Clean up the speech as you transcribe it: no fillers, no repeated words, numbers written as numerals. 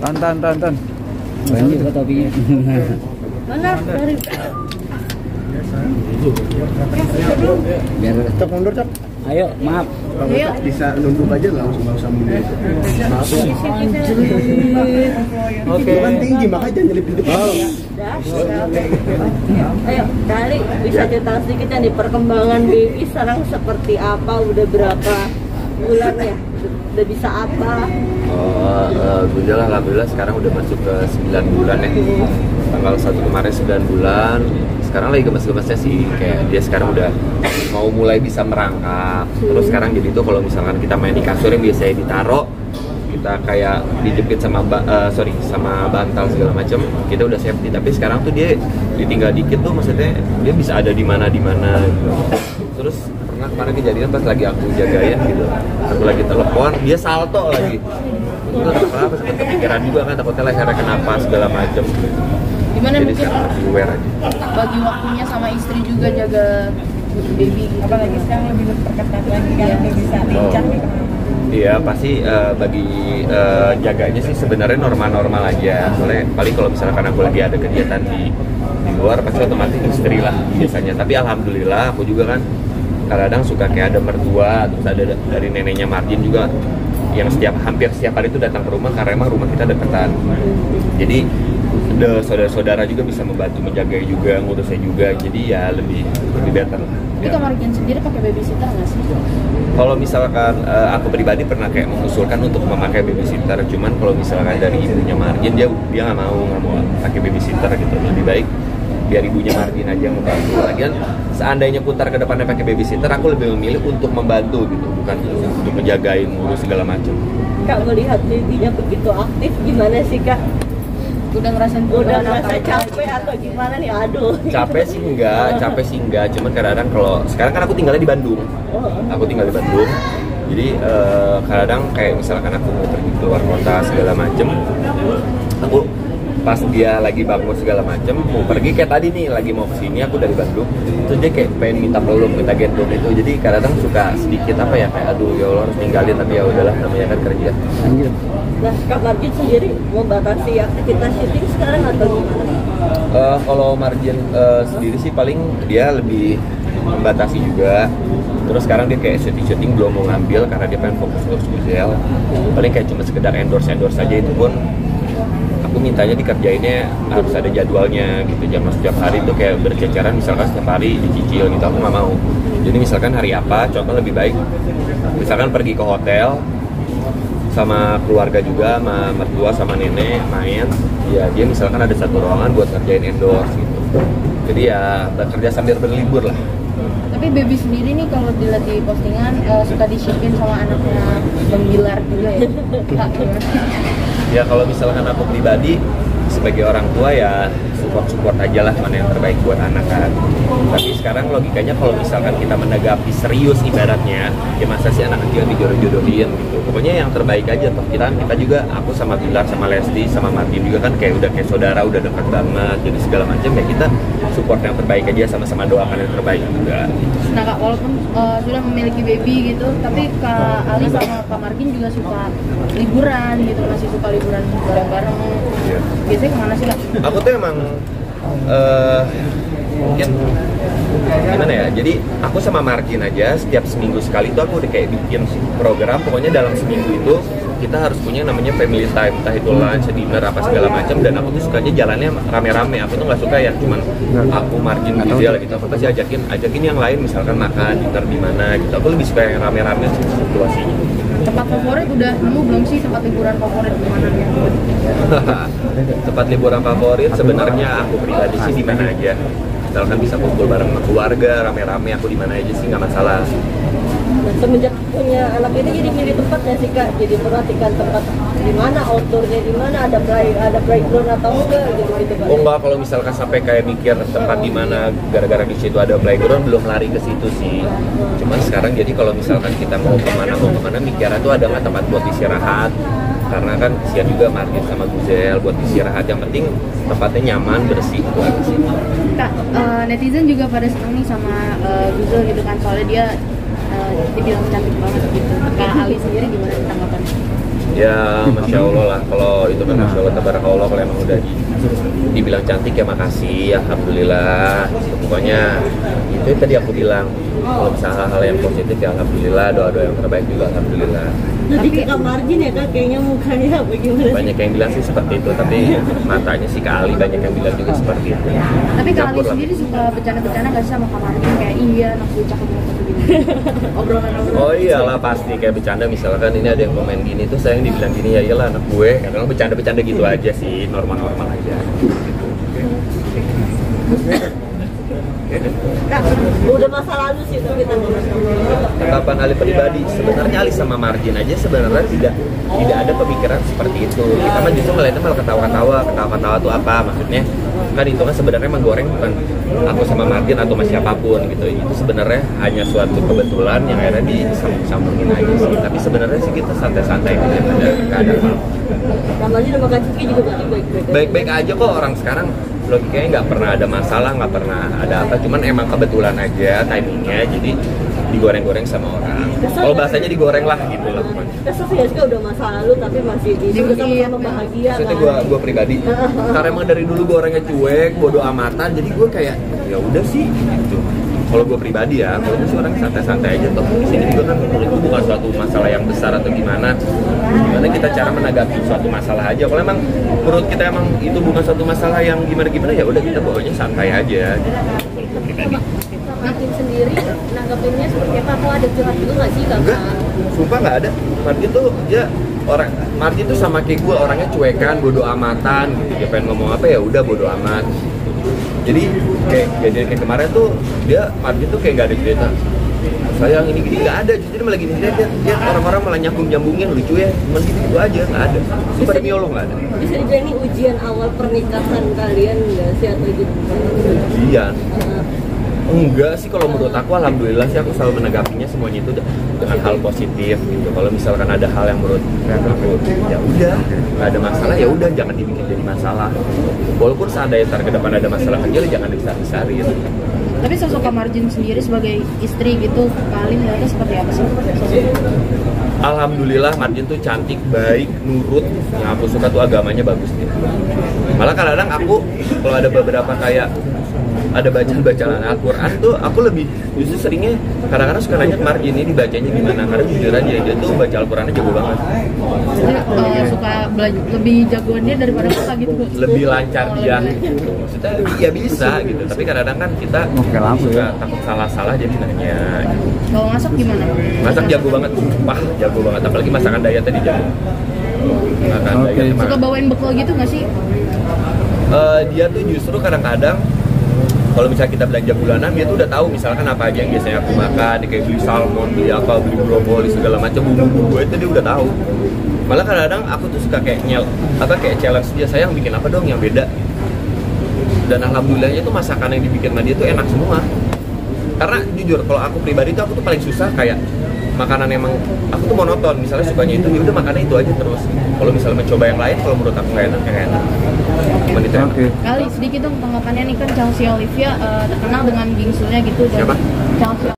Tan. Banyak kok topinya. Mana dari Biar Cok mundur cok. ayo, maaf. Kalau Ayo. Cok bisa nunduk aja langsung nggak usah mundur. Maaf ya. Oke. Itu kan tinggi makanya jangan nyelip di depan. Ayo, Dali bisa cerita sedikit nih perkembangan baby sekarang seperti apa, udah berapa bulan ya? Udah bisa apa? Gujal alhamdulillah sekarang udah masuk ke 9 bulan ya. Tanggal 1 kemarin 9 bulan. Sekarang lagi gemes-gemesnya sih, kayak dia sekarang udah mau mulai bisa merangkak. Terus sekarang jadi tuh kalau misalkan kita main di kasur yang biasanya ditaro, kita kayak dijepit sama sama bantal segala macam, kita udah safety. Tapi sekarang tuh dia ditinggal dikit tuh, maksudnya dia bisa ada di mana gitu. Terus pernah kemarin kejadian pas lagi aku jagain gitu, aku lagi telepon, dia salto lagi. Itu kenapa? Sempat kepikiran juga kan, takutnya lehernya kenapa segala macam. Gimana Jadi mungkin sekarang lebih aware aja. bagi waktunya sama istri juga jaga baby gitu. Apalagi sekarang lebih berketat lagi kan, udah bisa lincah gitu. Iya pasti bagi jaganya sih sebenarnya normal-normal aja. Soalnya paling kalau misalkan aku lagi ada kegiatan di luar pasti otomatis istri lah biasanya. Tapi alhamdulillah aku juga kan kadang suka kayak ada mertua, terus ada dari neneknya Martin juga yang hampir setiap hari itu datang ke rumah karena emang rumah kita deketan. Jadi ada saudara-saudara juga bisa membantu menjaga juga, ngurusnya juga. Jadi ya lebih better lah. Tapi Kak Margin sendiri pakai babysitter nggak sih? Kalau misalkan aku pribadi pernah kayak mengusulkan untuk memakai babysitter, cuman kalau misalkan dari ibunya Margin dia nggak mau pakai babysitter gitu. Lebih baik biar ibunya Margin aja yang membantu. Lagian seandainya putar ke depannya pakai babysitter, aku lebih memilih untuk membantu gitu, bukan untuk menjagain ngurus segala macam. Kak melihat babynya begitu aktif, gimana sih Kak? Udah ngerasa capek atau gimana nih? Aduh. Capek sih enggak, cuman kadang-kadang kalau sekarang kan aku tinggalnya di Bandung. Aku tinggal di Bandung. Jadi kadang kayak misalkan aku mau pergi keluar kota segala macem, aku pas dia lagi bangun segala macem mau pergi kayak tadi nih lagi mau kesini aku dari Bandung, terus dia kayak pengen minta peluk, minta gendong itu. Jadi kadang-kadang suka sedikit apa ya, kayak aduh ya Allah harus tinggalin, tapi ya udahlah namanya kan kerja. Lanjut. Nah, Kak Margin sendiri membatasi aktivitas syuting sekarang atau gimana? Kalau Margin sendiri sih paling dia lebih membatasi juga. Terus sekarang dia kayak syuting belum mau ngambil karena dia pengen fokus ke Guzzel. Paling kayak cuma sekedar endorse saja, itu pun aku mintanya dikerjainnya harus ada jadwalnya gitu. Jangan setiap hari itu kayak berceceran, misalkan setiap hari dicicil gitu, aku nggak mau. Jadi misalkan hari apa, contoh lebih baik misalkan pergi ke hotel sama keluarga juga, sama mertua sama nenek main, ya dia misalkan ada satu ruangan buat ngerjain endorse gitu. Jadi ya bekerja sambil berlibur lah. Tapi baby sendiri nih kalau dilihat di postingan suka disiapin sama anaknya Bilar juga ya. Kak, gimana? Ya kalau misalkan aku pribadi sebagai orang tua ya support aja lah mana yang terbaik buat anak kan. Tapi sekarang logikanya kalau misalkan kita menanggapi serius ibaratnya, ya masa sih anak kecil dijodoh-jodohin gitu. Pokoknya yang terbaik aja toh. Kita juga, aku sama Bilar sama Lesti sama Martin juga kan kayak udah kayak saudara, udah dekat banget. Jadi segala macam ya kita support yang terbaik aja, sama-sama doakan yang terbaik juga. Nah Kak, walaupun sudah memiliki baby gitu, tapi Kak Ali sama Kak Margin juga suka liburan gitu, masih suka liburan bareng-bareng. Iya. Biasanya kemana sih Kak? Aku tuh emang mungkin gimana ya, jadi aku sama Martin aja setiap seminggu sekali tuh aku udah kayak bikin program, pokoknya dalam seminggu itu kita harus punya namanya family time, entah itu lunch, dinner, apa segala macam. Dan aku tuh sukanya jalannya rame-rame, aku tuh nggak suka ya cuman aku Martin Guzzel gitu. Aku pasti ajakin yang lain, misalkan makan dinner di mana gitu. Aku lebih suka yang rame-rame situasinya. Tempat favorit udah nemu belum sih, tempat liburan favorit di mana ya? Tempat liburan favorit sebenarnya aku pribadi sih di mana aja. Misalkan bisa kumpul bareng sama keluarga, rame-rame, aku di mana aja sih nggak masalah. Nah, semenjak punya anak ini jadi milih tempat nggak sih Kak? Jadi perhatikan tempat di mana, outdoornya di mana, ada playground atau enggak gitu Kak? Oh enggak, kalau misalkan sampai kayak mikir tempat di mana gara-gara di situ ada playground, belum lari ke situ sih. Cuman sekarang jadi kalau misalkan kita mau kemana mikirnya tuh ada nggak tempat buat istirahat. Karena kan kesian juga Martin sama Guzzel buat istirahat, yang penting tempatnya nyaman, bersih itu aja sih. Kak, netizen juga pada seneng nih sama Guzzel gitu kan, soalnya dia dibilang cantik banget gitu. Kak Ali sendiri gimana tanggapannya? Ya Masya Allah lah, kalau itu kan Masya Allah tabarakallah, kalau emang udah dibilang cantik ya makasih, alhamdulillah. Pokoknya itu yang tadi aku bilang, kalau misalnya hal-hal yang positif ya alhamdulillah, doa-doa yang terbaik juga alhamdulillah. Jadi Kak Margin ya Kak, kayaknya mukanya bagaimana sih? Banyak yang bilang sih seperti itu, tapi matanya sih kali banyak yang bilang juga seperti itu. Tapi kalau Campur Ali lah. sendiri suka bercanda-bercanda nggak sih sama Kak Margin kayak iya anak gue cakep banget gitu. Obrolan-obrolan. Oh iyalah pasti, kayak bercanda misalkan ini ada yang komen gini tuh saya yang dibilang gini, ya iyalah anak gue. Kadang bercanda-bercanda gitu aja sih, normal-normal aja. Kak, udah masa lalu sih tapi Tanggapan Ali pribadi, sebenarnya Ali sama Margin aja sebenarnya tidak ada pemikiran seperti itu. Kita mah justru melihatnya malah ketawa-ketawa tuh apa maksudnya? Kan itu kan sebenarnya menggoreng bukan aku sama Margin atau sama siapapun gitu. Itu sebenarnya hanya suatu kebetulan yang akhirnya disambungin aja sih. Tapi sebenarnya sih kita santai-santai aja, nggak ada apa. namanya udah makan ciki juga berarti baik-baik. Baik-baik aja kok, orang sekarang logikanya nggak pernah ada masalah, nggak pernah ada apa, cuman emang kebetulan aja timingnya jadi digoreng-goreng sama orang. Kalau bahasanya digoreng lah gitu lah. Kesel sih ya sih udah masa lalu tapi masih bisa sama bahagia Maksudnya kan. gue pribadi, karena emang dari dulu gue orangnya cuek, bodo amatan, jadi gue kayak ya udah sih gitu. Kalau gue pribadi ya, kalau gue sih orang santai-santai aja toh. Di sini juga kan menurut gue bukan suatu masalah yang besar atau gimana. Gimana kita cara menanggapi suatu masalah aja. Kalau emang menurut kita emang itu bukan suatu masalah yang gimana-gimana ya udah kita pokoknya santai aja. Kalau gue pribadi. Margin sendiri nanggapinnya seperti apa? Kalau ada curhat juga nggak sih Kak? Enggak, sumpah nggak ada. Margin tuh Margin tuh sama kayak gue, orangnya cuekan, bodo amatan gitu. Dia pengen ngomong apa ya udah bodo amat. Jadi kayak kemarin tuh Margin tuh kayak nggak ada cerita. Sayang ini gini nggak ada, justru malah gini dia orang-orang malah nyambungin lucu ya, cuman gitu aja nggak ada. Sumpah demi Allah nggak ada. Bisa dibilang ini ujian awal pernikahan kalian nggak sih atau gitu? Ujian. Enggak sih, kalau menurut aku alhamdulillah sih aku selalu menanggapinya semuanya itu dengan hal positif gitu. Kalau misalkan ada hal yang menurut aku ya udah nggak ada masalah ya udah jangan dibikin jadi masalah. Walaupun seandainya ke depan ada masalah kecil jangan dibesar-besarin. Tapi sosok Kak Margin sendiri sebagai istri gitu, kali melihatnya seperti apa sih? Alhamdulillah Margin tuh cantik, baik, nurut. Yang aku suka tuh agamanya bagus gitu. Malah kadang-kadang aku kalau ada beberapa kayak ada bacaan Al-Quran tuh aku lebih justru seringnya kadang-kadang suka nanya ke Margin ini dibacanya gimana, karena jujur aja dia tuh baca Al-Qurannya jago banget. Suka belajar lebih jagoan dia daripada kita gitu. Lebih lancar dia maksudnya ya bisa gitu, tapi kadang-kadang kan kita suka takut salah-salah jadi nanya gitu. Kalau masak gimana? Masak jago banget, sumpah jago banget, apalagi masakan Daya tadi jago. Masakan Daya Suka bawain bekal gitu nggak sih? Dia tuh justru kadang-kadang kalau misalnya kita belanja bulanan, dia tuh udah tahu misalkan apa aja yang biasanya aku makan, kayak beli salmon, beli apa, beli brokoli segala macam bumbu-bumbu itu dia udah tahu. Malah kadang-kadang aku tuh suka kayak kayak challenge dia, sayang bikin apa dong yang beda. Dan alhamdulillahnya tuh masakan yang dibikin sama dia tuh enak semua. Karena jujur kalau aku pribadi tuh aku tuh paling susah kayak makanan emang aku tuh monoton, misalnya sukanya itu ya udah makannya itu aja terus. Kalau misalnya mencoba yang lain, kalau menurut aku nggak enak, yang enak. Cuman itu enak. Kali sedikit dong tanggapannya nih kan Chelsea Olivia terkenal dengan bingsulnya gitu. Siapa? Chelsea